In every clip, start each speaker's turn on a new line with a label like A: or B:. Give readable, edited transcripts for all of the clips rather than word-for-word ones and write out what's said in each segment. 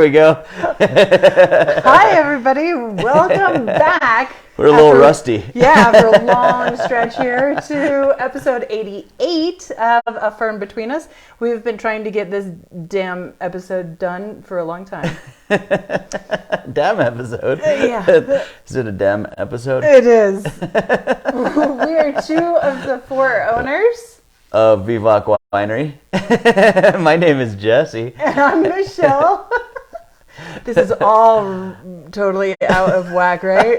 A: we go.
B: Hi, everybody. Welcome back.
A: We're a little rusty.
B: Yeah, after a long stretch here to episode 88 of A Fern Between Us. We've been trying to get this damn episode done for a long time.
A: Damn episode?
B: Yeah.
A: Is it a damn episode?
B: It is. We are two of the four owners
A: of Vivac Winery. My name is Jesse.
B: And I'm Michelle. This is all totally out of whack, right?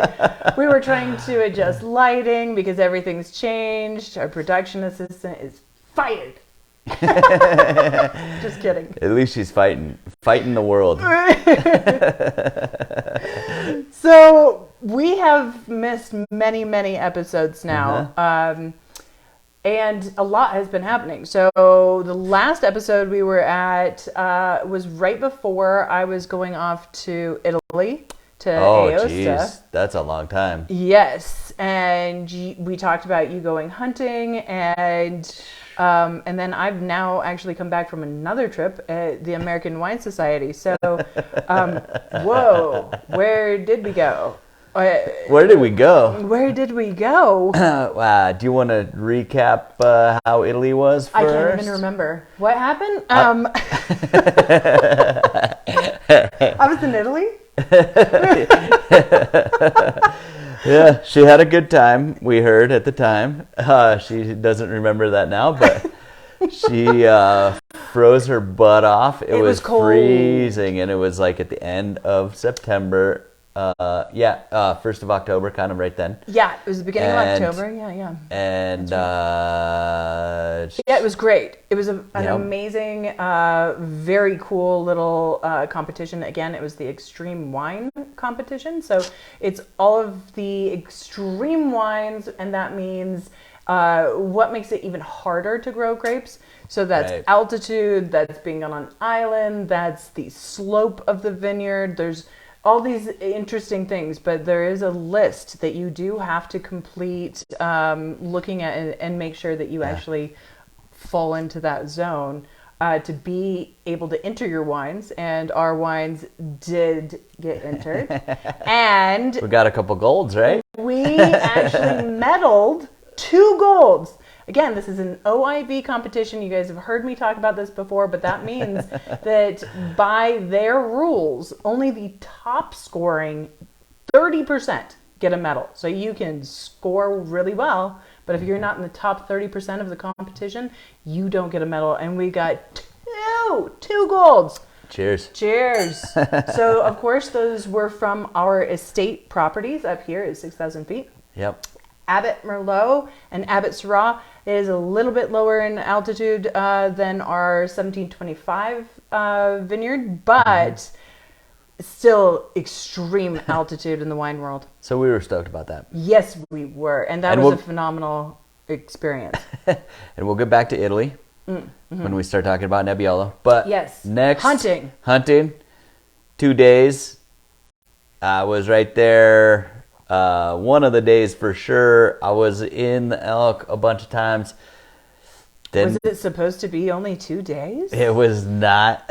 B: We were trying to adjust lighting because everything's changed. Our production assistant is fired. Just kidding.
A: At least she's fighting the world.
B: So we have missed many episodes now. And a lot has been happening. So the last episode we were at was right before I was going off to Italy to AWS.
A: Jeez, that's a long time.
B: Yes, and we talked about you going hunting, and then I've now actually come back from another trip at the American Wine Society. So, whoa, where did we go?
A: Where did we go?
B: Where did we go?
A: Do you want to recap how Italy was first?
B: I can't even remember. What happened? I was in Italy.
A: Yeah, she had a good time, we heard at the time. She doesn't remember that now, but she froze her butt off. It was
B: cold.
A: Freezing, and it was like at the end of September. 1st of October, kind of right then.
B: Yeah, it was the beginning of October. Yeah.
A: And
B: it was great. It was an amazing, very cool little competition. Again, it was the extreme wine competition. So it's all of the extreme wines, and that means what makes it even harder to grow grapes. So that's altitude, that's being on an island, that's the slope of the vineyard. There's all these interesting things, but there is a list that you do have to complete looking at and make sure that you actually fall into that zone to be able to enter your wines. And our wines did get entered. And
A: we got a couple golds, right?
B: We actually medaled 2 golds. Again, this is an OIV competition. You guys have heard me talk about this before, but that means that by their rules, only the top scoring 30% get a medal. So you can score really well, but if you're not in the top 30% of the competition, you don't get a medal. And we got two golds.
A: Cheers.
B: So, of course, those were from our estate properties up here at 6,000 feet.
A: Yep.
B: Abbot Merlot and Abbot Syrah is a little bit lower in altitude than our 1725 vineyard, but still extreme altitude in the wine world.
A: So we were stoked about that.
B: Yes, we were. And that was a phenomenal experience.
A: And we'll get back to Italy when we start talking about Nebbiolo. But next, hunting, 2 days. I was right there. One of the days for sure, I was in the elk a bunch of times.
B: Was it supposed to be only 2 days?
A: It was not.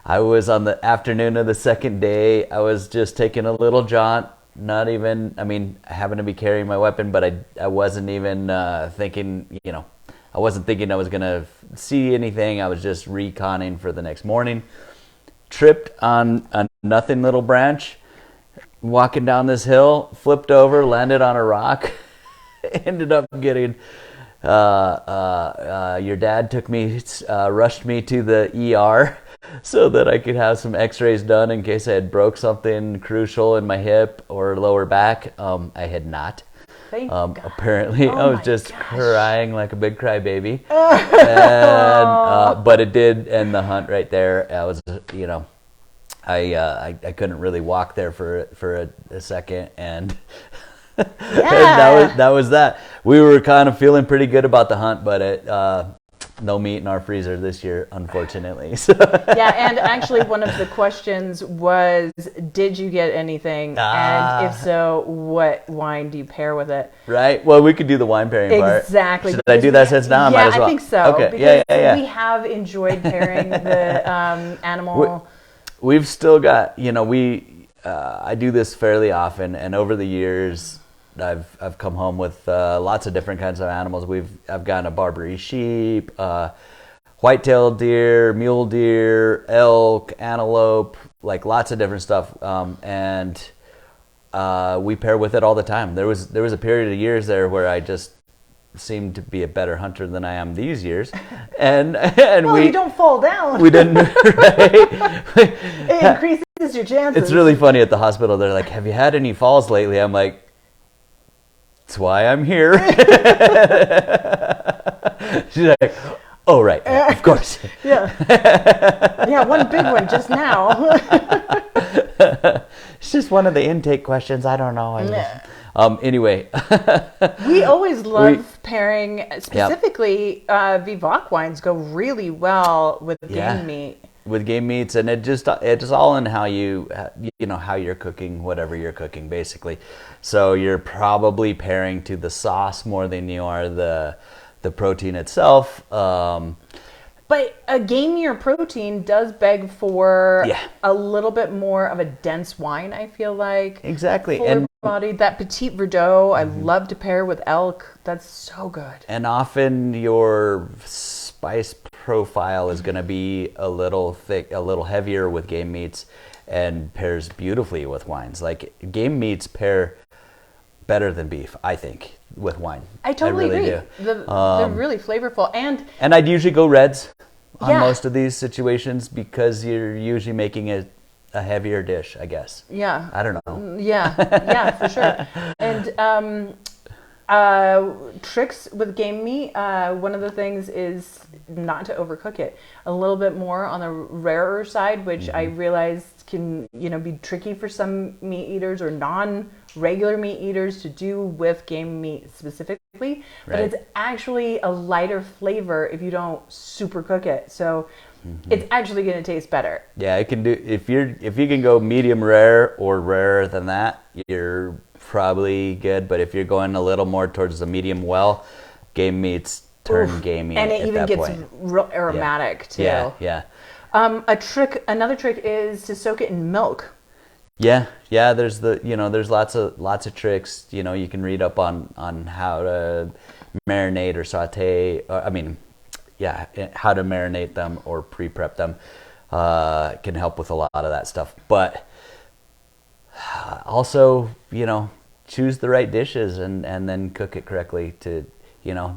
A: I was on the afternoon of the second day. I was just taking a little jaunt. I happened to be carrying my weapon, but I wasn't even thinking, I wasn't thinking I was going to see anything. I was just reconning for the next morning. Tripped on a nothing little branch. Walking down this hill, flipped over, landed on a rock, ended up getting, your dad took me, rushed me to the ER so that I could have some x-rays done in case I had broke something crucial in my hip or lower back. I had not.
B: Thank God.
A: Apparently, I was just crying like a big crybaby. But it did end the hunt right there. I was, I couldn't really walk there for a second, and that was that. We were kind of feeling pretty good about the hunt, but no meat in our freezer this year, unfortunately.
B: Yeah, and actually one of the questions was, did you get anything? And if so, what wine do you pair with it?
A: Right. Well, we could do the wine pairing part.
B: Exactly.
A: Should I do that since now? I might as well.
B: I think so.
A: Okay.
B: Because we have enjoyed pairing the animal
A: we've still got, I do this fairly often, and over the years, I've come home with lots of different kinds of animals. I've gotten a Barbary sheep, white-tailed deer, mule deer, elk, antelope, like lots of different stuff, and we pair with it all the time. There was a period of years there where I just seemed to be a better hunter than I am these years, and
B: well, you don't fall down.
A: We didn't. Right?
B: It increases your chances.
A: It's really funny at the hospital. They're like, "Have you had any falls lately?" I'm like, "That's why I'm here." She's like, "Oh right, of course."
B: Yeah, one big one just now.
A: It's just one of the intake questions. I don't know. Anyway,
B: we always love pairing. Specifically, Vivac wines go really well with game meat.
A: With game meats, and it's all in how how you're cooking whatever you're cooking, basically. So you're probably pairing to the sauce more than you are the protein itself.
B: But a gamier protein does beg for a little bit more of a dense wine, I feel like.
A: Exactly.
B: Fuller bodied. That Petit Verdot, I love to pair with elk. That's so good.
A: And often your spice profile is going to be a little thick, a little heavier with game meats, and pairs beautifully with wines. Like, game meats pair better than beef, I think, with wine.
B: I totally
A: really
B: agree. They're really flavorful. And
A: I'd usually go reds on most of these situations because you're usually making a heavier dish, I guess.
B: Yeah.
A: I don't know.
B: Yeah, for sure. And tricks with game meat, one of the things is not to overcook it. A little bit more on the rarer side, which I realized can be tricky for some meat eaters or non-regular meat eaters to do with game meat specifically. But it's actually a lighter flavor if you don't super cook it. So it's actually going to taste better.
A: Yeah, it can do if you can go medium rare or rarer than that, you're probably good. But if you're going a little more towards the medium well, game meats turn gamey,
B: and it
A: at
B: even
A: that
B: gets
A: point.
B: real aromatic too.
A: Yeah.
B: Another trick is to soak it in milk.
A: Yeah. There's there's lots of tricks. You can read up on how to marinate or saute. How to marinate them or pre-prep them. Can help with a lot of that stuff. But also, choose the right dishes and then cook it correctly to, as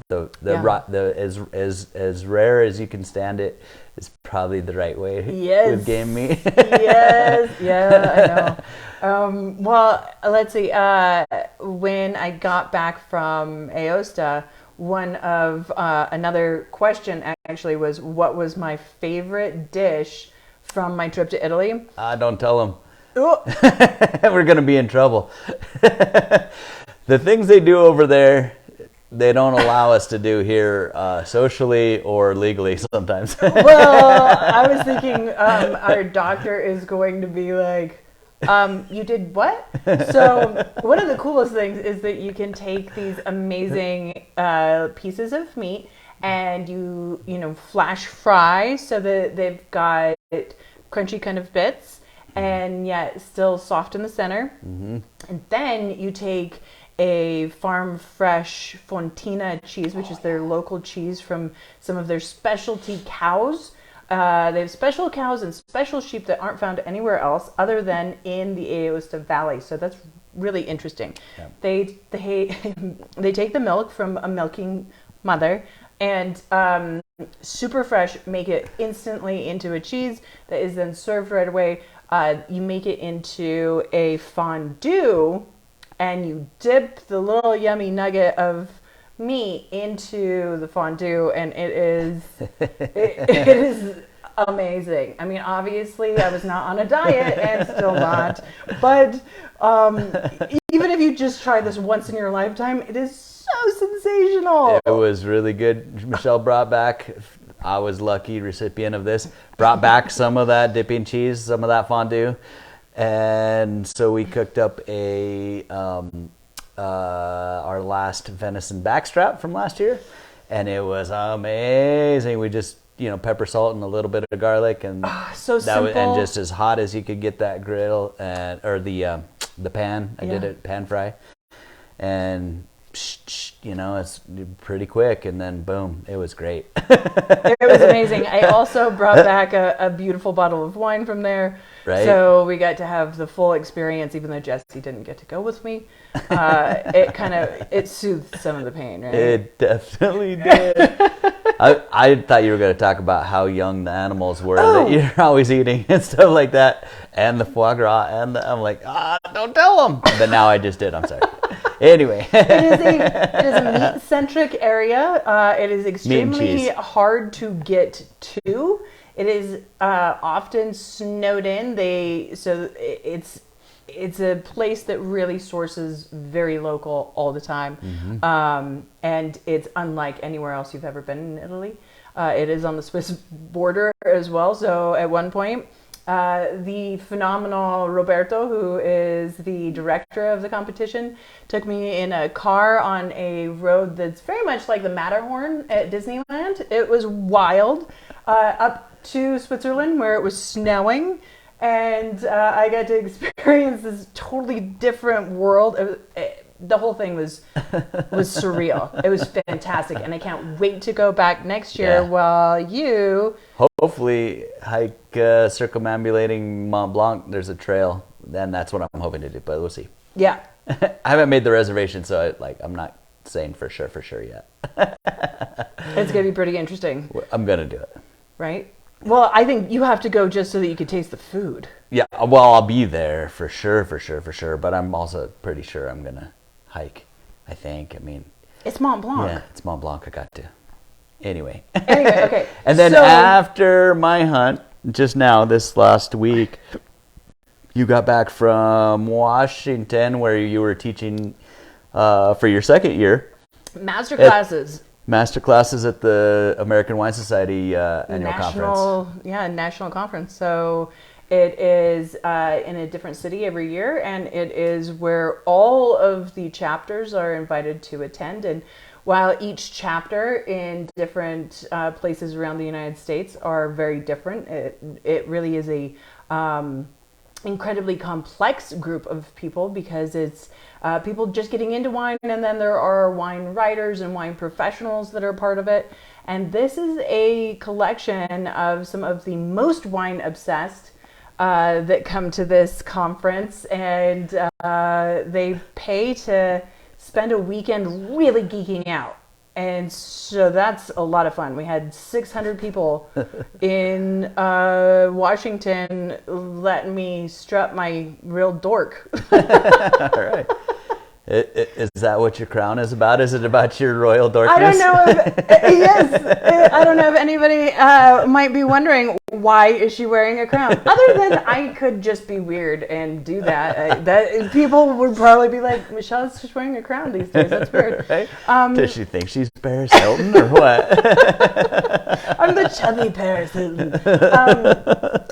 A: rare as you can stand it is probably the right way with game meat.
B: I know. Well, let's see. When I got back from Aosta, one of another question actually was, what was my favorite dish from my trip to Italy?
A: Don't tell them. We're going to be in trouble. The things they do over there, they don't allow us to do here socially or legally sometimes.
B: Well, I was thinking our doctor is going to be like, you did what? So one of the coolest things is that you can take these amazing pieces of meat and you flash fry so that they've got crunchy kind of bits and yet still soft in the center. And then you take a farm fresh Fontina cheese, which is their local cheese from some of their specialty cows. They have special cows and special sheep that aren't found anywhere else other than in the Aosta Valley. So that's really interesting. Yeah. They take the milk from a milking mother and super fresh, make it instantly into a cheese that is then served right away. You make it into a fondue and you dip the little yummy nugget of meat into the fondue, and it is amazing. I mean, obviously I was not on a diet and still not, but even if you just try this once in your lifetime, it is so sensational.
A: It was really good. Michelle brought back, I was lucky recipient of this, brought back some of that dipping cheese, some of that fondue. And so we cooked up our last venison backstrap from last year, and it was amazing. We just pepper, salt, and a little bit of garlic, and
B: so simple.
A: And just as hot as you could get that grill or the pan. I did it pan fry, and it's pretty quick, and then boom, it was great.
B: It was amazing. I also brought back a beautiful bottle of wine from there.
A: Right.
B: So we got to have the full experience, even though Jesse didn't get to go with me. It soothed some of the pain, right?
A: It definitely did. I thought you were going to talk about how young the animals were that you're always eating and stuff like that, and the foie gras, and I'm like, don't tell them. But now I just did. I'm sorry. Anyway,
B: it is a meat-centric area. It is extremely hard to get to. It is often snowed in. It's a place that really sources very local all the time. Mm-hmm. And it's unlike anywhere else you've ever been in Italy. It is on the Swiss border as well. So at one point, the phenomenal Roberto, who is the director of the competition, took me in a car on a road that's very much like the Matterhorn at Disneyland. It was wild, up to Switzerland where it was snowing, and I got to experience this totally different world. The whole thing was surreal. It was fantastic, and I can't wait to go back next year while you
A: hopefully hike circumambulating Mont Blanc. There's a trail, and that's what I'm hoping to do, but we'll see.
B: Yeah.
A: I haven't made the reservation, so I'm not saying for sure yet.
B: It's going to be pretty interesting.
A: I'm going to do it.
B: Right? Well, I think you have to go just so that you can taste the food.
A: Yeah, well, I'll be there for sure, but I'm also pretty sure I'm going to hike, I think. I mean,
B: it's Mont Blanc.
A: Yeah, it's Mont Blanc. I got to. Anyway,
B: okay.
A: And then after my hunt, just now, this last week, you got back from Washington where you were teaching for your second year.
B: Master classes
A: at the American Wine Society annual conference.
B: Yeah, national conference. So it is in a different city every year, and it is where all of the chapters are invited to attend. And while each chapter in different places around the United States are very different, it really is a incredibly complex group of people, because it's people just getting into wine, and then there are wine writers and wine professionals that are part of it. And this is a collection of some of the most wine obsessed that come to this conference, and they pay to spend a weekend really geeking out. And so that's a lot of fun. We had 600 people in Washington letting me strut my real dork.
A: All right. Is that what your crown is about? Is it about your royal dorkness?
B: I don't know I don't know if anybody might be wondering, why is she wearing a crown? Other than I could just be weird and do that. That people would probably be like, Michelle's just wearing a crown these days. That's weird.
A: Right? Does she think she's Paris Hilton or what?
B: I'm the chubby Paris Hilton.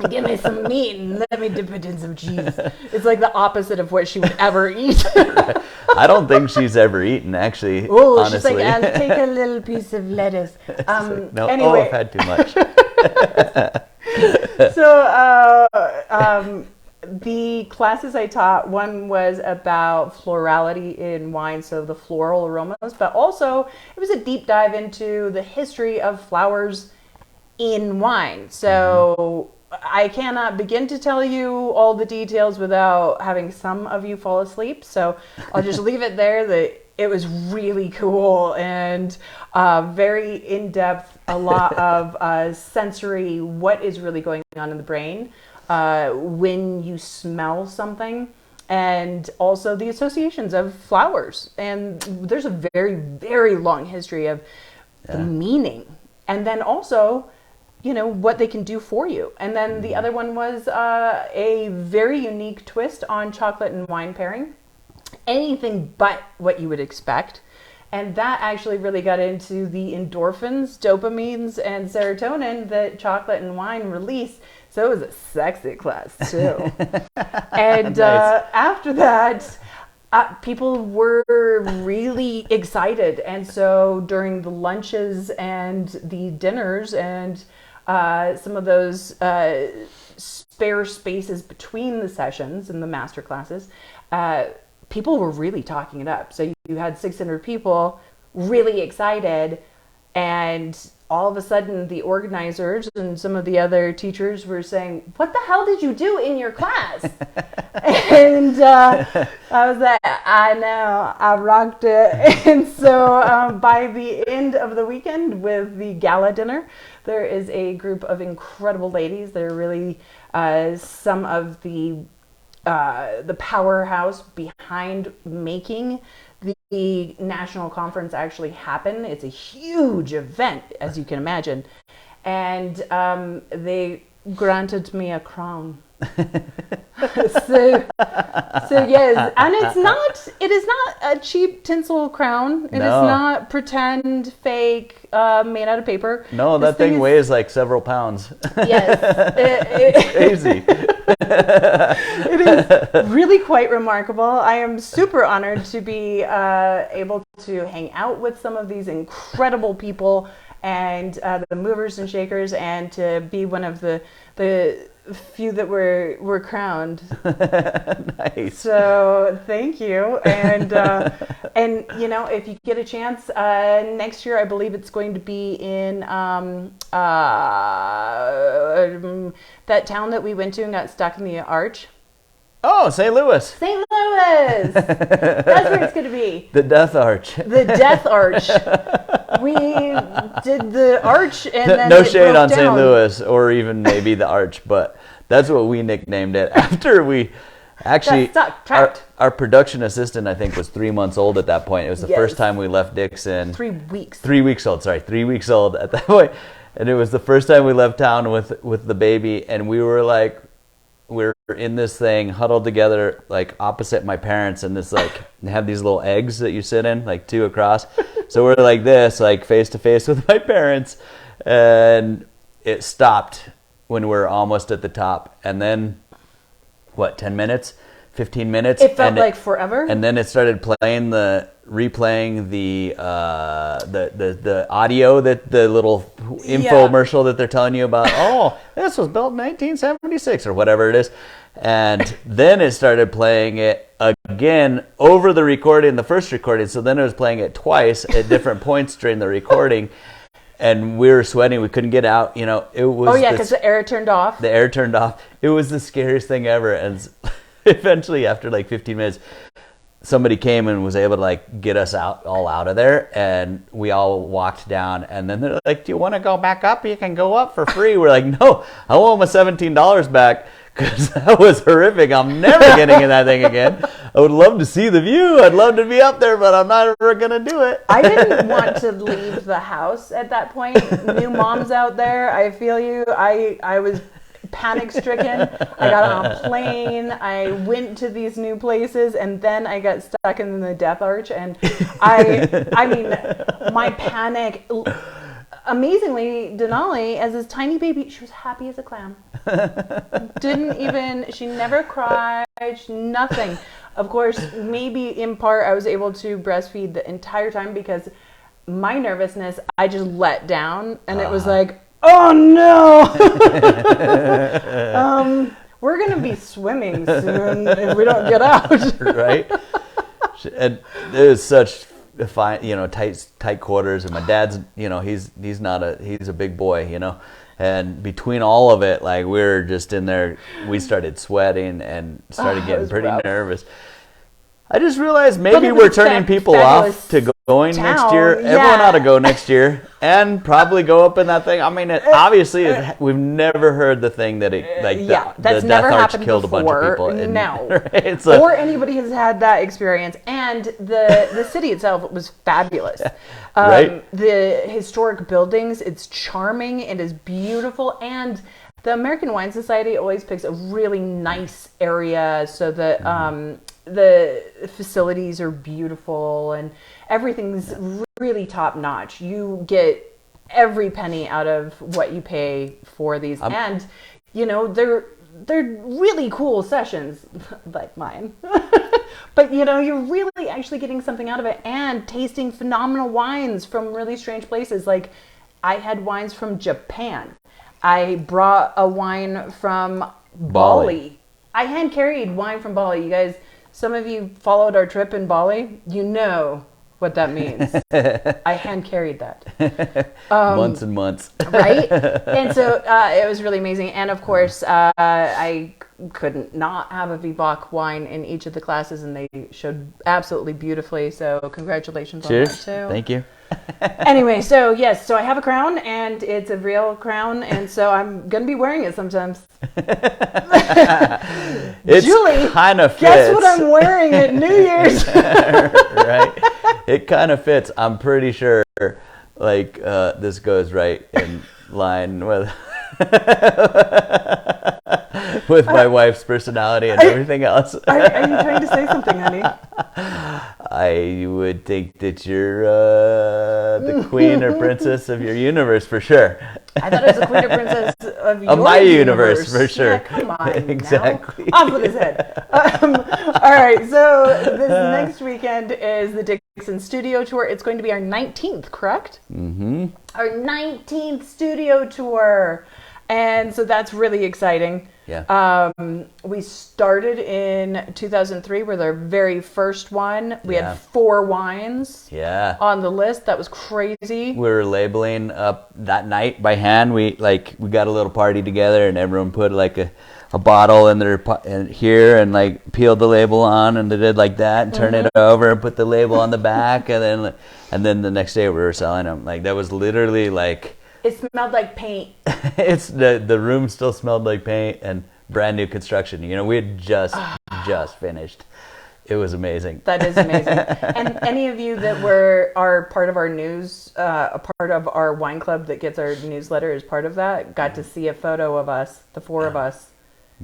B: Give me some meat and let me dip it in some cheese. It's like the opposite of what she would ever eat.
A: I don't think she's ever eaten, actually.
B: Oh,
A: honestly.
B: She's like, I'll take a little piece of lettuce.
A: No,
B: anyway.
A: I've had too much.
B: So the classes I taught, one was about florality in wine, so the floral aromas, but also it was a deep dive into the history of flowers in wine. So I cannot begin to tell you all the details without having some of you fall asleep. So I'll just leave it there that it was really cool and very in-depth, a lot of sensory, what is really going on in the brain when you smell something, and also the associations of flowers. And there's a very, very long history of the meaning. And then also, you know, what they can do for you. And then the other one was a very unique twist on chocolate and wine pairing. Anything but what you would expect. And that actually really got into the endorphins, dopamines, and serotonin that chocolate and wine release. So it was a sexy class too. And
A: nice.
B: After that, People were really excited, and so during the lunches and the dinners and some of those spare spaces between the sessions and the master classes, people were really talking it up. So you had 600 people really excited, and all of a sudden the organizers and some of the other teachers were saying, "What the hell did you do in your class?" And I was like, "I know, I rocked it." And so by the end of the weekend with the gala dinner, there is a group of incredible ladies. They're really some of the powerhouse behind making the national conference actually happen. It's a huge event, as you can imagine, and they granted me a crown. so yes, and it is not a cheap tinsel crown. It is not pretend fake made out of paper.
A: No, that thing weighs like several pounds.
B: Yes,
A: it's crazy.
B: It is really quite remarkable. I am super honored to be able to hang out with some of these incredible people and the movers and shakers, and to be one of the few that were crowned.
A: Nice.
B: So thank you, and you know, if you get a chance next year, I believe it's going to be in that town that we went to and got stuck in the arch.
A: Oh, St. Louis.
B: St. Louis. That's where it's going to be.
A: The Death Arch.
B: The Death Arch. We did the arch, and then
A: no
B: it
A: shade
B: broke
A: on
B: down.
A: St. Louis, or even maybe the Arch, but that's what we nicknamed it after we actually our production assistant, I think, was 3 months old at that point. It was the first time we left Dixon.
B: 3 weeks.
A: 3 weeks old. Sorry, 3 weeks old at that point, and it was the first time we left town with the baby, and we were like, we're in this thing huddled together, like opposite my parents, and this like they have these little eggs that you sit in, like 2 across. So we're like this, like face to face with my parents, and it stopped when we're almost at the top, and then what? 10 minutes, 15 minutes.
B: It felt like forever.
A: And then it started replaying the audio, that the little infomercial that they're telling you about. Oh, this was built in 1976 or whatever it is. And then it started playing it again over the recording, the first recording. So then it was playing it twice at different points during the recording. And we were sweating. We couldn't get out. You know, it was.
B: Oh yeah, because the air turned off.
A: The air turned off. It was the scariest thing ever. And eventually, after like 15 minutes, somebody came and was able to like get us all out of there, and we all walked down. And then they're like, "Do you want to go back up? You can go up for free." We're like, "No, I want my $17 back." Because that was horrific. I'm never getting in that thing again. I would love to see the view. I'd love to be up there, but I'm not ever going to do it.
B: I didn't want to leave the house at that point. New moms out there, I feel you. I was panic stricken. I got on a plane. I went to these new places, and then I got stuck in the Death Arch. And I mean, my panic. Amazingly, Denali, as this tiny baby, she was happy as a clam. She never cried, nothing. Of course, maybe in part I was able to breastfeed the entire time because my nervousness, I just let down, and it was like, oh no! We're going to be swimming soon if we don't get out.
A: Right? And it was such fine, you know, tight quarters, and my dad's, you know, he's a big boy, you know, and between all of it, like, we were just in there, we started sweating and started getting pretty nervous. I just realized maybe we're turning people off to going next year. Yeah. Everyone ought to go next year and probably go up in that thing. I mean, we've never heard the thing that the Death Arch killed before. A bunch of people.
B: No.
A: Right?
B: Or anybody has had that experience. And the city itself was fabulous.
A: Right?
B: The historic buildings, it's charming, it is beautiful, and the American Wine Society always picks a really nice area so that the facilities are beautiful and everything's really top notch. You get every penny out of what you pay for these, and you know, they're really cool sessions, like mine. But, you know, you're really actually getting something out of it and tasting phenomenal wines from really strange places. Like, I had wines from Japan. I brought a wine from Bali. I hand carried wine from Bali. You guys, some of you followed our trip in Bali. You know what that means. I hand carried that.
A: Months and months.
B: Right? And so it was really amazing. And of course, I couldn't not have a VBOC wine in each of the classes, and they showed absolutely beautifully. So congratulations on that too.
A: Thank you.
B: Anyway, so yes, so I have a crown, and it's a real crown, and so I'm going to be wearing it sometimes.
A: It's
B: Julie,
A: kind of fits.
B: Guess what I'm wearing at New Year's?
A: Right? It kind of fits. I'm pretty sure, like, this goes right in line with with my wife's personality and everything else.
B: Are you trying to say something, honey?
A: I would think that you're the queen or princess of your universe for sure.
B: I thought it was the queen or princess of your
A: my universe for sure.
B: Yeah, come on,
A: exactly.
B: Now. Off with his head. All right, so this next weekend is the Dixon Studio Tour. It's going to be our 19th, correct?
A: Mm-hmm.
B: Our 19th studio tour. And so that's really exciting.
A: Yeah.
B: We started in 2003 with our very first one. We had 4 wines on the list. That was crazy.
A: We were labeling up that night by hand. We got a little party together, and everyone put like a bottle in here and like peeled the label on, and they did like that and turn it over and put the label on the back, and then the next day we were selling them. Like, that was literally like,
B: it smelled like paint.
A: It's the room still smelled like paint and brand new construction. You know, we had just finished. It was amazing.
B: That is amazing. And any of you that are part of our news, a part of our wine club that gets our newsletter as part of that, got to see a photo of us, the 4 of us,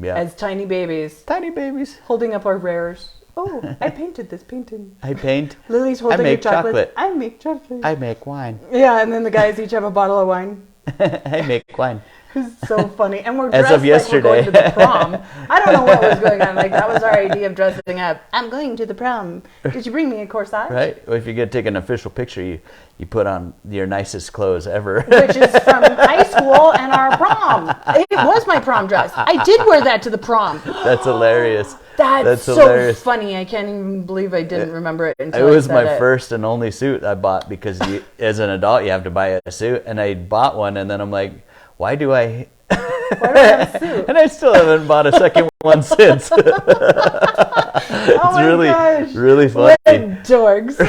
B: as tiny babies.
A: Tiny babies.
B: Holding up our rares. Oh, I painted this painting.
A: I paint.
B: Lily's holding
A: I make
B: chocolate. I make chocolate.
A: I make wine.
B: Yeah, and then the guys each have a bottle of wine.
A: I make wine.
B: It's so funny. And we're
A: As
B: dressed
A: of yesterday.
B: like we're going to the prom. I don't know what was going on. Like, that was our idea of dressing up. I'm going to the prom. Did you bring me a corsage?
A: Right. Well, if you're going to take an official picture, you put on your nicest clothes ever.
B: Which is from high school and our prom. It was my prom dress. I did wear that to the prom.
A: That's hilarious.
B: That's so
A: hilarious.
B: funny. I can't even believe I didn't remember it until
A: It was
B: I
A: my
B: said
A: first and only suit I bought, because as an adult you have to buy a suit, and I bought one, and then I'm like, why do I
B: have a suit?
A: And I still haven't bought a second one since.
B: Oh my gosh.
A: Really funny.
B: What dorks.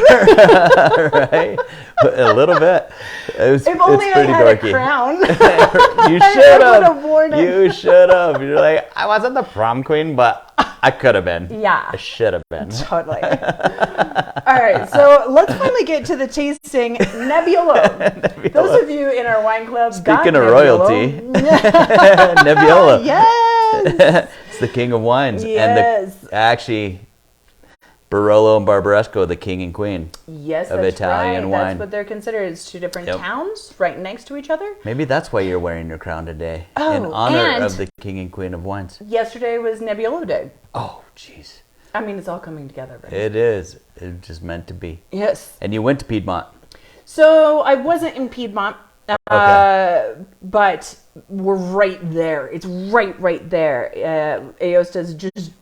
A: Right? A little bit. If
B: only
A: it's
B: I
A: pretty
B: had
A: dorky.
B: a crown.
A: You should
B: I would
A: have.
B: have worn it.
A: You should have. You're like, I wasn't the prom queen, but I could have been.
B: Yeah.
A: I should have been.
B: Totally. All right, so let's finally get to the tasting Nebbiolo. Those of you in our wine club,
A: Speaking of
B: Nebbiolo.
A: royalty, Nebbiolo.
B: Yes.
A: It's the king of wines.
B: Yes.
A: And actually, Barolo and Barbaresco, the king and queen
B: Yes,
A: of
B: that's
A: Italian
B: right.
A: wine.
B: That's what they're considered. It's 2 different towns right next to each other.
A: Maybe that's why you're wearing your crown today,
B: Oh,
A: in honor
B: and
A: of the king and queen of wines.
B: Yesterday was Nebbiolo Day.
A: Oh, jeez.
B: I mean, it's all coming together. Right?
A: It is. It's just meant to be.
B: Yes.
A: And you went to Piedmont.
B: So I wasn't in Piedmont, but we're right there. It's right there. Aosta's just,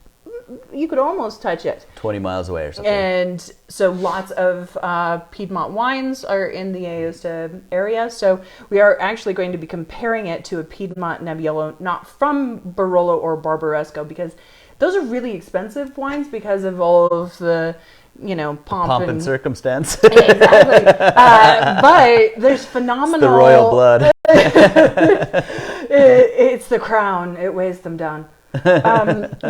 B: you could almost touch it.
A: 20 miles away or something.
B: And so lots of Piedmont wines are in the Aosta area. So we are actually going to be comparing it to a Piedmont Nebbiolo, not from Barolo or Barbaresco, because those are really expensive wines because of all of the, pomp
A: and circumstance.
B: Exactly. But there's phenomenal.
A: It's the royal blood.
B: It's the crown. It weighs them down. But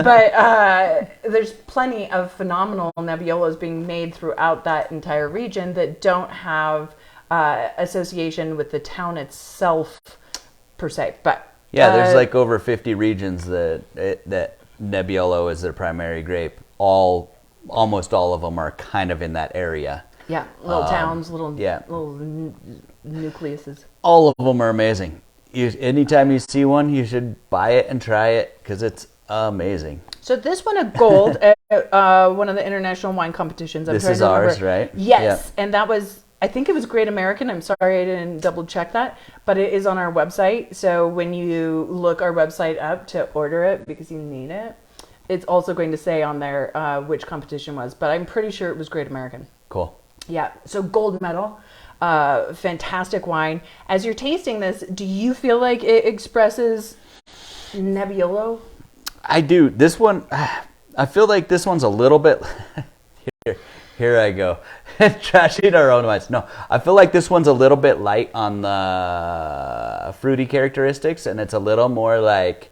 B: there's plenty of phenomenal Nebbiolos being made throughout that entire region that don't have association with the town itself per se. But
A: yeah, there's like over 50 regions that Nebbiolo is their primary grape. Almost all of them are kind of in that area.
B: Yeah, little towns, little nucleuses.
A: All of them are amazing. anytime you see one, you should buy it and try it because it's amazing.
B: So this won a gold at one of the international wine competitions.
A: This is ours, right?
B: Yes, and that was, I think it was Great American. I'm sorry I didn't double check that, but it is on our website. So when you look our website up to order it because you need it, it's also going to say on there which competition was. But I'm pretty sure it was Great American.
A: Cool.
B: Yeah, so gold medal. Fantastic wine. As you're tasting this, do you feel like it expresses Nebbiolo?
A: I do. This one, I feel like this one's a little bit. Here I go, trashing our own wines. No, I feel like this one's a little bit light on the fruity characteristics, and it's a little more like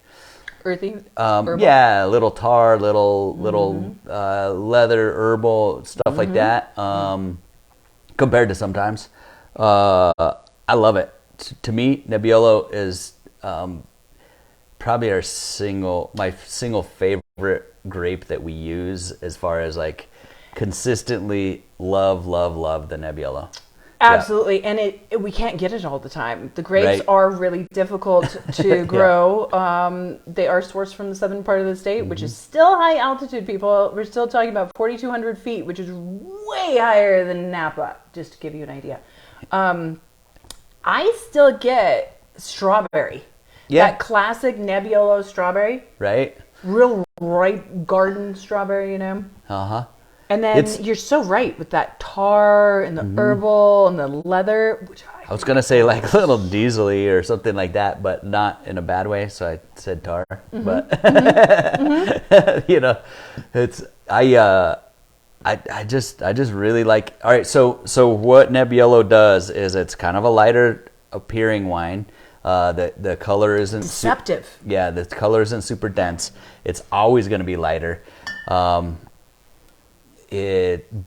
B: earthy.
A: Yeah, a little tar, little leather, herbal stuff like that. Compared to sometimes, I love it. To me, Nebbiolo is probably my single favorite grape that we use as far as like consistently love the Nebbiolo.
B: Absolutely, yeah. And we can't get it all the time. The grapes are really difficult to grow. They are sourced from the southern part of the state, which is still high altitude, people. We're still talking about 4,200 feet, which is way higher than Napa, just to give you an idea. I still get strawberry. Yeah. That classic Nebbiolo strawberry.
A: Right.
B: Real ripe garden strawberry, you know?
A: Uh-huh.
B: And then you're so right with that tar and the herbal and the leather. Which
A: I was going to say like a little diesel-y or something like that, but not in a bad way, so I said tar. But, you know, I just really like, all right, so what Nebbiolo does is it's kind of a lighter appearing wine. The color isn't
B: deceptive.
A: The color isn't super dense. It's always going to be lighter.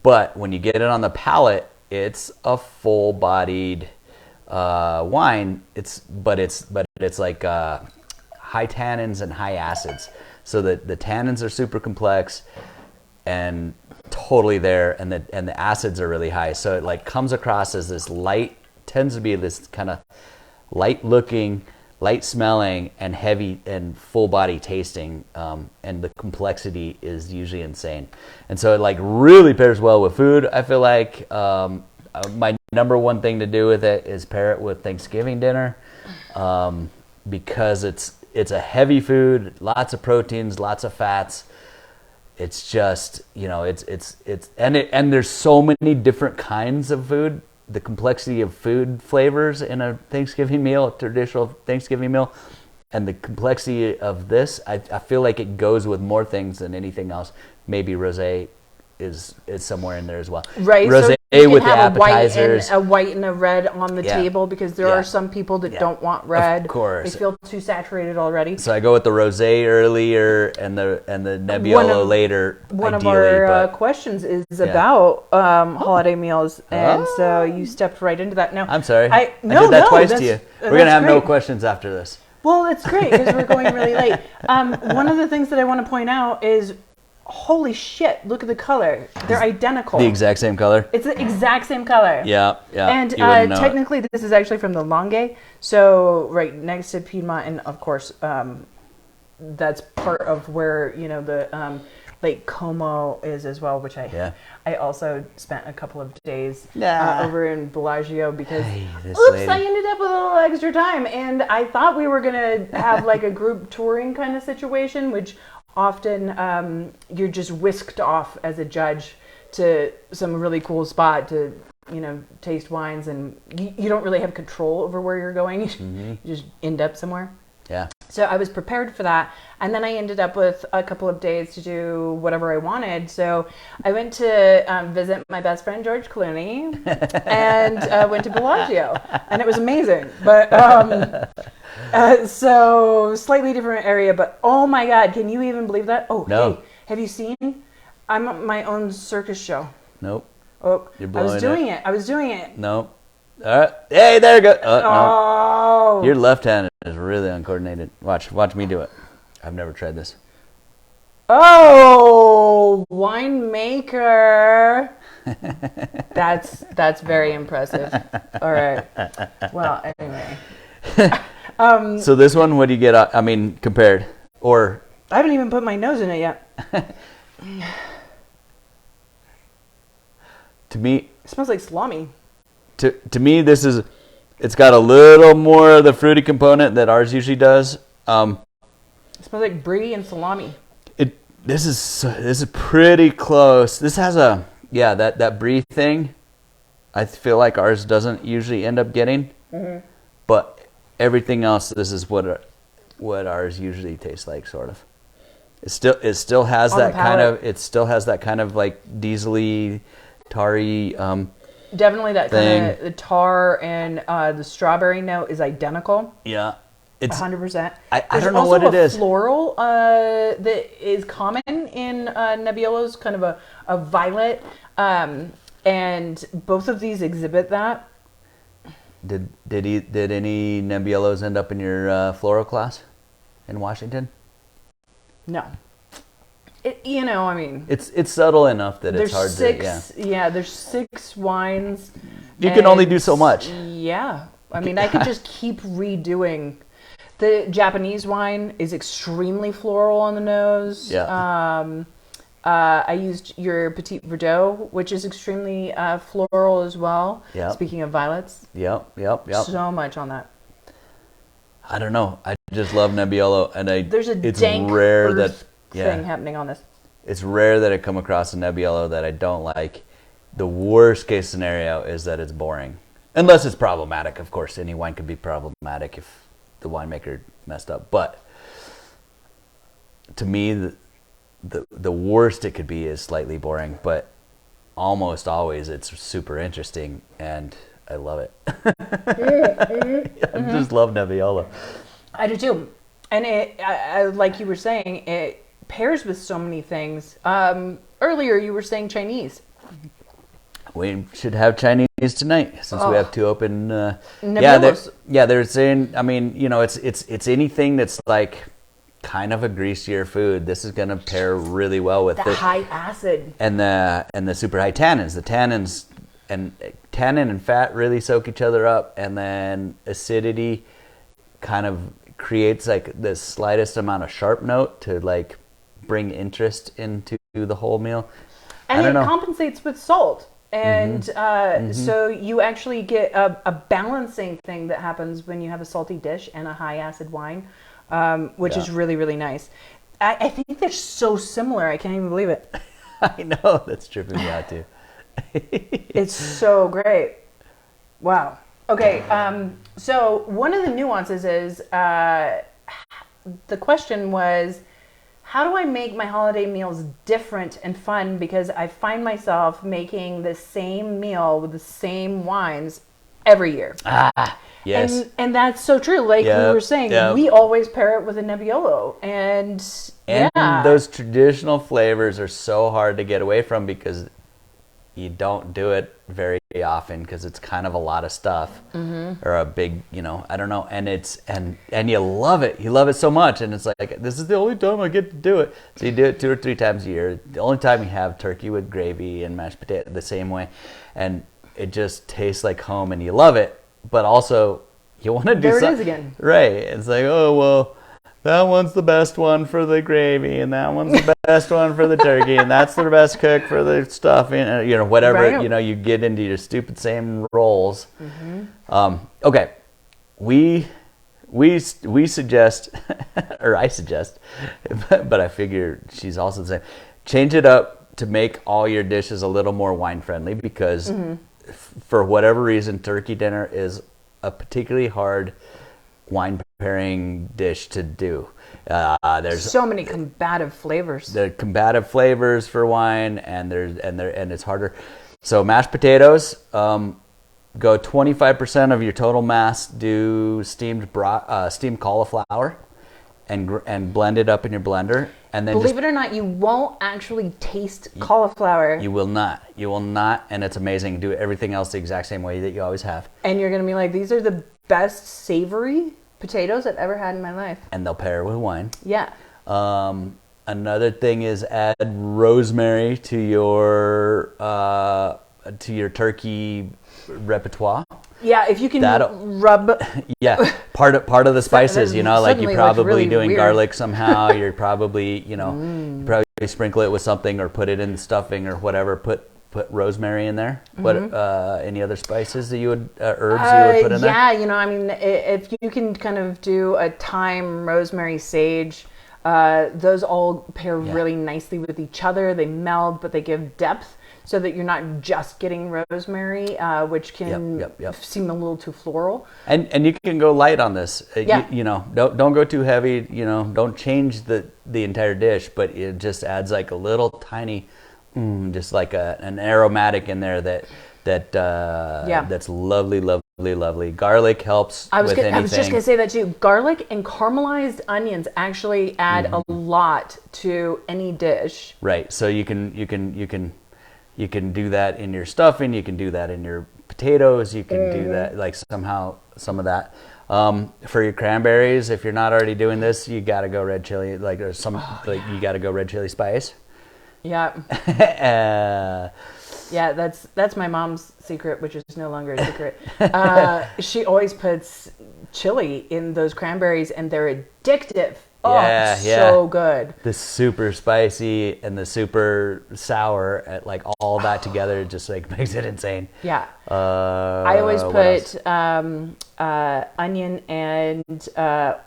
A: But when you get it on the palate, it's a full-bodied wine. It's like high tannins and high acids. So the tannins are super complex and totally there, and the acids are really high. So it like comes across as this light, tends to be this kind of light looking, light smelling, and heavy and full body tasting, and the complexity is usually insane. And so it like really pairs well with food. I feel like my number one thing to do with it is pair it with Thanksgiving dinner, because it's a heavy food, lots of proteins, lots of fats. It's just, you know, and there's so many different kinds of food. The complexity of food flavors in a Thanksgiving meal, a traditional Thanksgiving meal, and the complexity of this, I feel like it goes with more things than anything else. Maybe rosé is somewhere in there as well.
B: Right.
A: Rosé
B: so
A: with the appetizers.
B: A white and a red on the table, because there are some people that don't want red.
A: Of course.
B: They feel too saturated already.
A: So I go with the rosé earlier and the Nebbiolo later.
B: One of our questions is about holiday meals, and so you stepped right into that. Now
A: I'm sorry. I did that twice to you. We're gonna have no questions after this.
B: Well, it's great because we're going really late. One of the things that I want to point out is, holy shit, look at the color. They're identical.
A: The exact same color?
B: It's the exact same color.
A: Yeah.
B: And technically this is actually from the Langhe, so right next to Piedmont, and of course that's part of where, you know, the Lake Como is as well, which I also spent a couple of days over in Bellagio because I ended up with a little extra time, and I thought we were going to have like a group touring kind of situation, which often you're just whisked off as a judge to some really cool spot to, you know, taste wines, and you don't really have control over where you're going. You just end up somewhere.
A: Yeah.
B: So I was prepared for that, and then I ended up with a couple of days to do whatever I wanted. So I went to visit my best friend George Clooney, and went to Bellagio, and it was amazing. But so slightly different area, but oh my God, can you even believe that? Oh, no. Hey, have you seen? I'm on my own circus show.
A: Nope.
B: Oh, you're blowing it. I was doing it.
A: Nope. All right. Hey, there you go.
B: Oh.
A: No. Your left hand is really uncoordinated. Watch me do it. I've never tried this.
B: Oh, winemaker. That's very impressive. All right. Well, anyway.
A: So this one, what do you get? I mean, compared or
B: I haven't even put my nose in it yet.
A: To me,
B: it smells like salami.
A: To me, it's got a little more of the fruity component that ours usually does.
B: It smells like brie and salami.
A: This is pretty close. This has that brie thing. I feel like ours doesn't usually end up getting, but everything else, this is what ours usually tastes like, sort of. It still has that kind of like diesely, tarry.
B: Definitely that
A: thing.
B: kind of the tar and the strawberry note is identical.
A: Yeah. It's
B: 100%.
A: I don't know what it is.
B: Floral that is common in Nebbiolos, kind of a violet, and both of these exhibit that.
A: Did any Nebbiolos end up in your floral class in Washington?
B: No. I mean,
A: it's subtle enough that it's hard to.
B: Yeah, there's 6 wines.
A: You can only do so much.
B: Yeah, I mean, I could just keep redoing. The Japanese wine is extremely floral on the nose.
A: Yeah.
B: I used your Petit Verdot, which is extremely floral as well.
A: Yeah.
B: Speaking of violets.
A: Yep.
B: So much on that.
A: I don't know. I just love Nebbiolo, and
B: there's a
A: it's
B: dank
A: rare that
B: thing happening on this.
A: It's rare that I come across a Nebbiolo that I don't like. The worst case scenario is that it's boring, unless it's problematic. Of course, any wine could be problematic if the winemaker messed up. But to me, the worst it could be is slightly boring. But almost always, it's super interesting, and I love it. I just love Nebbiolo.
B: I do too, and I, like you were saying, it pairs with so many things. Earlier, you were saying Chinese.
A: We should have Chinese tonight since we have 2 open.
B: Nebbiolos.
A: They're saying. I mean, it's anything that's like kind of a greasier food. This is going to pair really well with
B: the high acid
A: and the super high tannins. The tannins and tannin and fat really soak each other up, and then acidity kind of creates like the slightest amount of sharp note to like bring interest into the whole meal.
B: And it compensates with salt. And so you actually get a balancing thing that happens when you have a salty dish and a high acid wine, which is really, really nice. I think they're so similar. I can't even believe it.
A: I know. That's tripping me out too.
B: It's so great. Wow. Okay. So one of the nuances is the question was, how do I make my holiday meals different and fun? Because I find myself making the same meal with the same wines every year.
A: Yes.
B: And that's so true. Like we were saying, we always pair it with a Nebbiolo. And
A: those traditional flavors are so hard to get away from because you don't do it very often because it's kind of a lot of stuff or a big, I don't know. And and you love it. You love it so much. And it's like, this is the only time I get to do it. So you do it 2 or 3 times a year. The only time you have turkey with gravy and mashed potato the same way. And it just tastes like home and you love it. But also you want to do something.
B: There it is again.
A: Right. It's like, oh, well, that one's the best one for the gravy, and that one's the best one for the turkey, and that's the best cook for the stuffing, whatever.
B: Right.
A: You get into your stupid same roles. Okay, we suggest, or I suggest, but I figure she's also the same. Change it up to make all your dishes a little more wine friendly because, for whatever reason, turkey dinner is a particularly hard wine pairing dish to do. There's
B: so many combative flavors.
A: The combative flavors for wine, and it's harder. So mashed potatoes, go 25% of your total mass. Do steamed cauliflower, and blend it up in your blender. And then
B: believe it or not, you won't actually taste cauliflower.
A: You will not. You will not, and it's amazing. Do everything else the exact same way that you always have.
B: And you're gonna be like, these are the best savory potatoes I've ever had in my life.
A: And they'll pair with wine.
B: Yeah.
A: Another thing is add rosemary to your turkey repertoire.
B: Yeah, if you can
A: That'll-
B: rub.
A: Yeah, part of the spices, you know, like you're
B: Suddenly
A: probably
B: really
A: doing
B: weird.
A: garlic somehow. You're probably, you know, you probably sprinkle it with something or put it in stuffing or whatever. Put rosemary in there. What any other spices that you would herbs you would put in there?
B: Yeah, you know, I mean, if you can kind of do a thyme, rosemary, sage, those all pair really nicely with each other. They meld, but they give depth. So that you're not just getting rosemary, which can seem a little too floral.
A: And you can go light on this.
B: Yeah.
A: You know, don't go too heavy. You know, don't change the entire dish, but it just adds like a little tiny, just like an aromatic in there that's lovely, lovely, lovely. Garlic helps with anything.
B: I was just gonna say that too. Garlic and caramelized onions actually add a lot to any dish.
A: Right. So you can do that in your stuffing. You can do that in your potatoes. You can do that like somehow some of that. For your cranberries, if you're not already doing this, you got to go red chili, you got to go red chili spice.
B: Yeah. Yeah, that's my mom's secret, which is no longer a secret. She always puts chili in those cranberries, and they're addictive. Oh, so good.
A: The super spicy and the super sour, like all that together, just like makes it insane.
B: Yeah. I always put onion and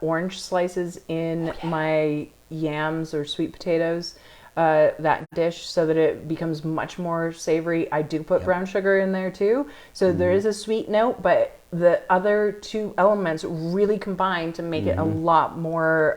B: orange slices in my yams or sweet potatoes. That dish, so that it becomes much more savory. I do put brown sugar in there too, so there is a sweet note, but the other two elements really combine to make it a lot more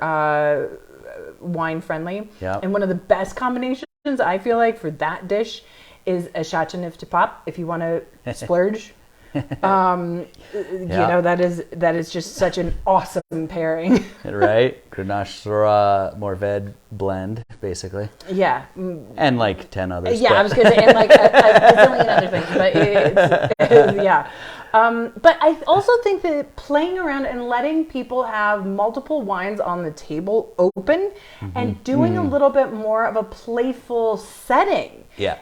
B: wine friendly. And one of the best combinations I feel like for that dish is a Chateauneuf de Pape. If you want to splurge, you know, that is just such an awesome pairing.
A: Right? Grenache Syrah Mourvedre blend, basically.
B: Yeah.
A: And like 10 others.
B: Yeah, I was going to say, and like a zillion other things, but it's yeah. But I also think that playing around and letting people have multiple wines on the table open and doing a little bit more of a playful setting.
A: Yeah.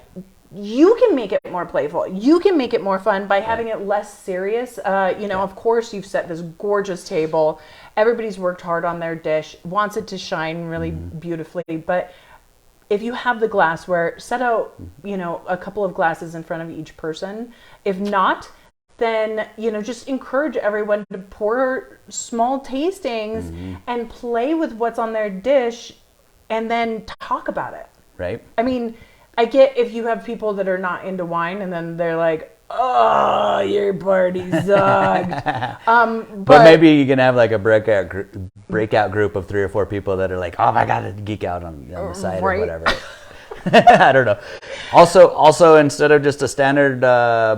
B: You can make it more playful. You can make it more fun by having it less serious. You know, of course, you've set this gorgeous table. Everybody's worked hard on their dish, wants it to shine really beautifully. But if you have the glassware, set out, you know, a couple of glasses in front of each person. If not, then, you know, just encourage everyone to pour small tastings and play with what's on their dish and then talk about it.
A: Right.
B: I mean, I get if you have people that are not into wine and then they're like, oh, your party sucked.
A: But maybe you can have like a breakout group of 3 or 4 people that are like, oh my God, geek out on the side or whatever. I don't know. Also, instead of just a standard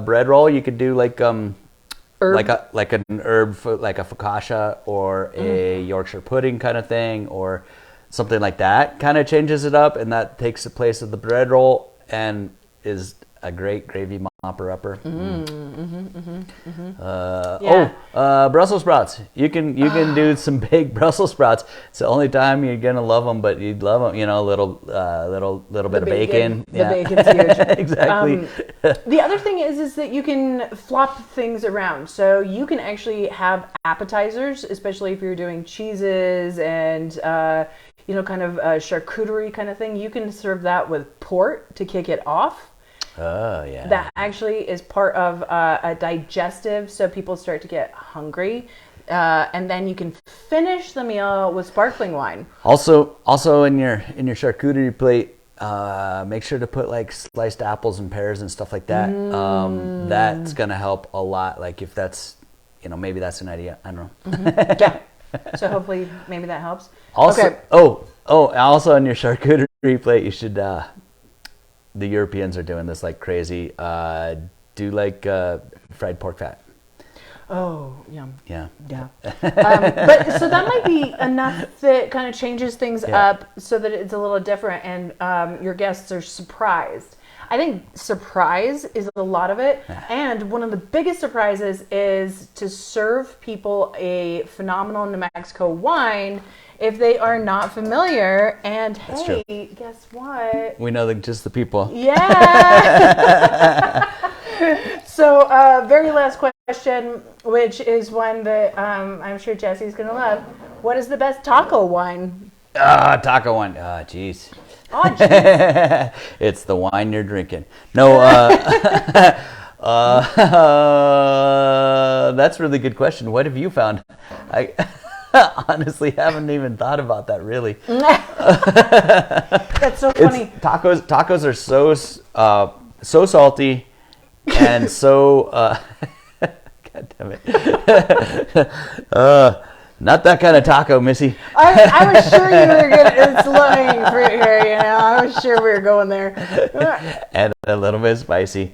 A: bread roll, you could do like an herb, like a focaccia or a Yorkshire pudding kind of thing, or something like that. Kind of changes it up, and that takes the place of the bread roll and is a great gravy mopper-upper. Brussels sprouts. You can do some big Brussels sprouts. It's the only time you're gonna love them, but you'd love them. You know, a little bit of bacon.
B: The bacon's huge.
A: Exactly.
B: The other thing is that you can flop things around. So you can actually have appetizers, especially if you're doing cheeses and you know, kind of a charcuterie kind of thing. You can serve that with port to kick it off.
A: Oh, yeah.
B: That actually is part of a digestive, so people start to get hungry. And then you can finish the meal with sparkling wine.
A: Also in your charcuterie plate, make sure to put like sliced apples and pears and stuff like that. That's going to help a lot. Like if that's, you know, maybe that's an idea. I don't know.
B: Yeah. So hopefully maybe that helps.
A: Also,
B: okay.
A: Also on your charcuterie plate, you should, the Europeans are doing this like crazy. Do like fried pork fat.
B: Oh, yum.
A: Yeah.
B: But so that might be enough that kind of changes things up so that it's a little different and your guests are surprised. I think surprise is a lot of it. And one of the biggest surprises is to serve people a phenomenal New Mexico wine if they are not familiar. And hey, guess what?
A: We know just the people.
B: Yeah. So, very last question, which is one that I'm sure Jesse's going to love. What is the best taco wine?
A: Taco wine. Jeez.
B: Oh, geez.
A: It's the wine you're drinking. No, that's a really good question. What have you found? I honestly haven't even thought about that really.
B: That's so funny.
A: Tacos are so salty and so God damn it. Not that kind of taco, Missy.
B: I was sure you were good. It's low-hanging fruit here, you know. I was sure we were going there.
A: And a little bit spicy.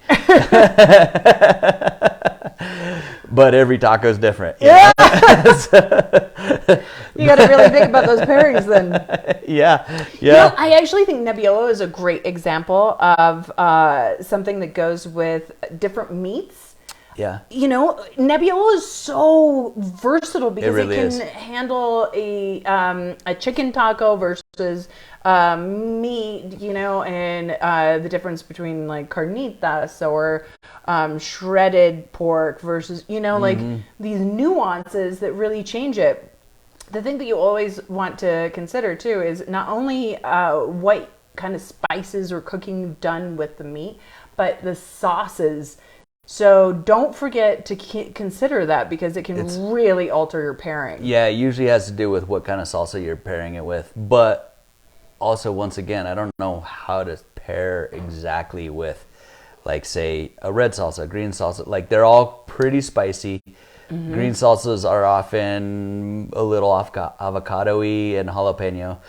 A: But every taco is different.
B: Yeah. You got to really think about those pairings then.
A: Yeah.
B: You know, I actually think Nebbiolo is a great example of something that goes with different meats.
A: Yeah.
B: You know, Nebbiolo is so versatile because
A: really
B: it can
A: is.
B: handle a chicken taco versus meat, you know, and the difference between like carnitas or shredded pork versus, you know, like these nuances that really change it. The thing that you always want to consider too is not only what kind of spices or cooking you've done with the meat, but the sauces. So don't forget to consider that because it can really alter your pairing.
A: Yeah, it usually has to do with what kind of salsa you're pairing it with. But also, once again, I don't know how to pair exactly with, like, say, a red salsa, a green salsa. Like, they're all pretty spicy. Mm-hmm. Green salsas are often a little avocado-y and jalapeno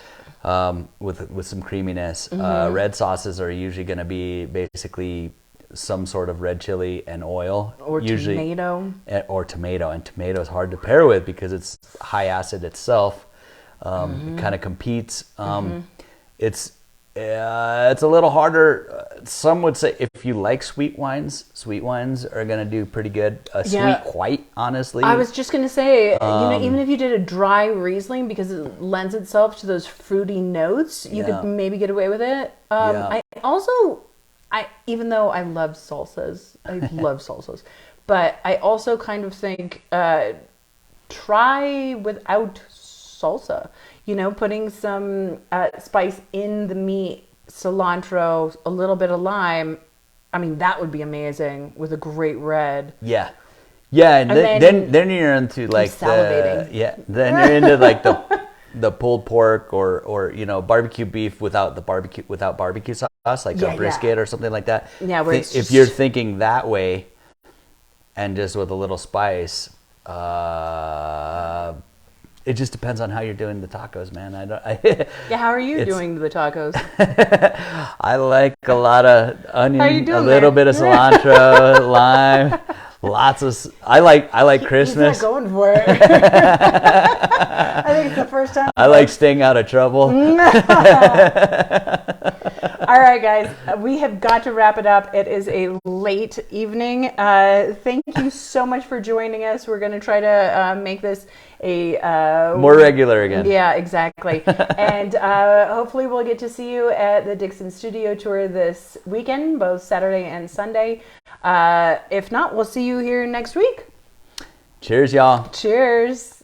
A: with some creaminess. Mm-hmm. Red sauces are usually going to be basically some sort of red chili and oil,
B: or
A: usually
B: tomato,
A: and tomato is hard to pair with because it's high acid itself. It kind of competes. It's a little harder. Some would say if you like sweet wines are gonna do pretty good. Sweet white, honestly.
B: I was just gonna say, you know, even if you did a dry Riesling because it lends itself to those fruity notes, you could maybe get away with it. Even though I love salsas, but I also kind of think try without salsa. You know, putting some spice in the meat, cilantro, a little bit of lime. I mean, that would be amazing with a great red.
A: Yeah, and then you're into like then you're into like the pulled pork or you know barbecue beef without barbecue sauce, like a brisket or something like that.
B: Yeah, where
A: if you're thinking that way, and just with a little spice, it just depends on how you're doing the tacos, man.
B: How are you doing the tacos?
A: I like a lot of onion, a little bit of cilantro, lime. Lots of. I like Christmas.
B: He's not going for it. I think it's the first time.
A: I like staying out of trouble.
B: All right, guys, we have got to wrap it up. It is a late evening. Thank you so much for joining us. We're going to try to make this a
A: more regular again.
B: Yeah, exactly. And hopefully we'll get to see you at the Dixon Studio Tour this weekend, both Saturday and Sunday. If not, we'll see you here next week.
A: Cheers, y'all.
B: Cheers.